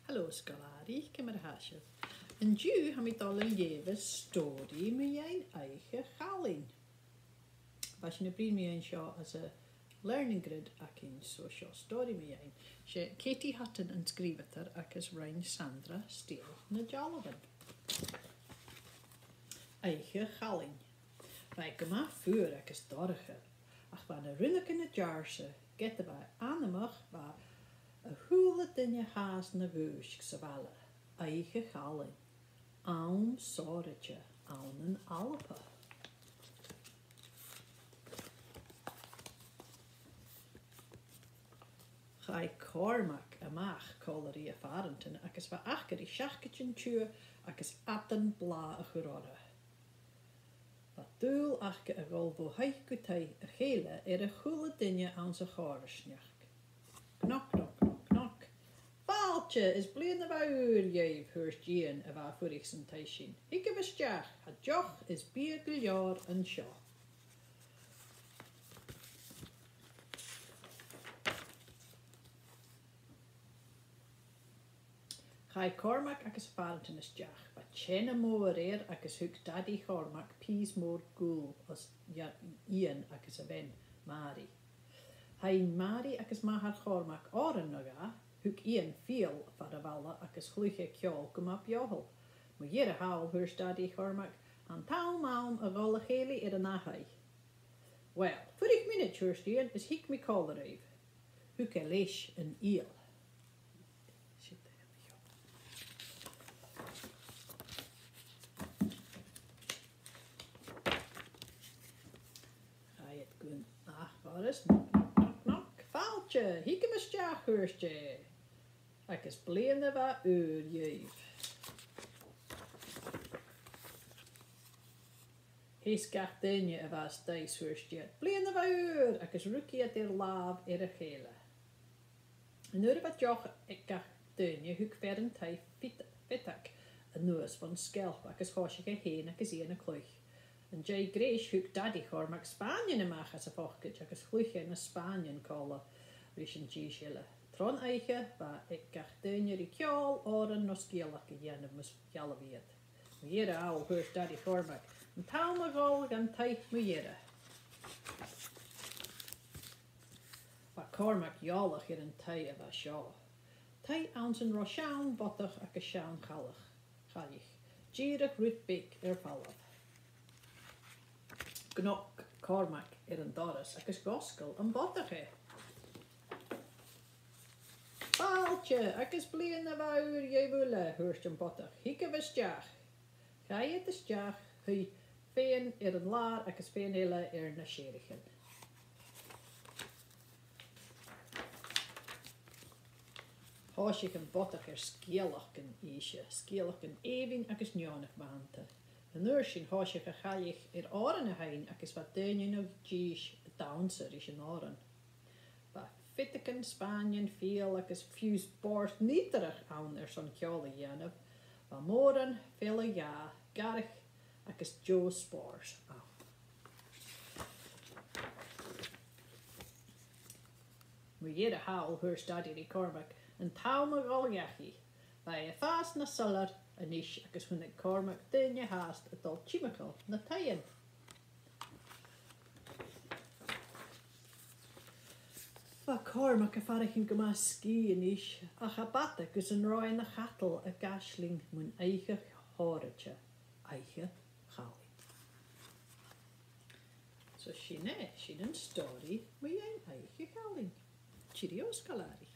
Hallo Scolari, kom maar haasje. En nu heb ik al een leven story met je eigen galing. Wat je nu met je show als een learning grid in social story met je. Katie had een schrijver, ik is Rijn Sandra Steel na Jollivan. Eigen galing. Wij komen voor, ik is dorger. Ach, van een rinnik in het jaarse, get erbij aan de mag, waar een hule in je haast naar wusk zowel. Eigen galing. Aan sorretje, aan een alpe. Gij Cormac amach colerie farenten, ek is va achter die schachketjen tjue, ek is atten bla a gerorre. Wat doel achke a gol wo heikutei a gele a goele dinje aan zijn goresnjach. Knok, knok, knok, knok. Paaltje is blinde uur, jeef, hurst jeen a waar voor ik zijn teisjen. Ikke bestjach, het joch is biergeljaar en sjo. Gij Cormac ac is farent in is jach, wat tjene moer ac is huk daddy Cormac pies moor goel as Ian ac is a wen, Mari. Hij Mari ac is mahar Cormac oren naga, huk Ian veel van de walle ac is gluche kjol kom op johel. Maar jere haal hurs daddy Cormac aan taal maum a rolle geli in de nahai. Wel, voor ik minute hurstien is hik me kolereef. Huk a lees een eel. Waar is knock, knock, knock, knock? Faaltje, hieke me stjaaghurstje. Ik is blinde wat uur, jeef. Hees kachteenje en was dijshurstje. Blinde wat uur. Ik is rukkie at er laaf er gele. En nu wat joch ik kachteenje huk verden tij fitak. Een neus van schelp. Ik is hoosje heen, ik is een kluch. En Jay Grace huk daddy Cormac Spanje mag as a fochket, ik is gluche in Spanje kolle, wies een G-schille. Tron eigen, waar ik kachteenje die kjol, oren no skielake jenne mus jalle weet. Jere al hurt daddy Cormac, en taal me gol gan tijd me jere. Wat Cormac jallig in een tij of a shaw. Tij aan zijn roshaan bottig ak a shaan gallig. Gierig rutbik vallen. Knok, Cormac een Doris, ek is goskel en bottige. Paaltje, ek is blinde wuur, jy woele, hurst een bottig. Hieke was jaag. Ga je het is jaag, hui feen een laar, ek is feen hele na scherigen. Hoos ik een bottig skielachen isje, skielachen even, ek is njonig maante. De nursing hoos je gegallig oren heen, ek is wat deun je nog gies downser is in oren. Ba fitteken Spanien veel, ek is fuse borst nieterig aan zo'n kjole jenne. Ba moren, vele ja, garig, ek is Joe Spores aan. Maar jede haal hurst daddy die Cormac, en touw me rol jachie. Bij je vast na cellar, en is ek is hun ik Cormac dyn je haast het al chimical na tyen. Wa Cormac a farich in goma ski en is a chabatte gus een roi na chattel a gasling mun eigen horetje, eigen galing. So she een story met je eigen galing. Cheerio Scolari.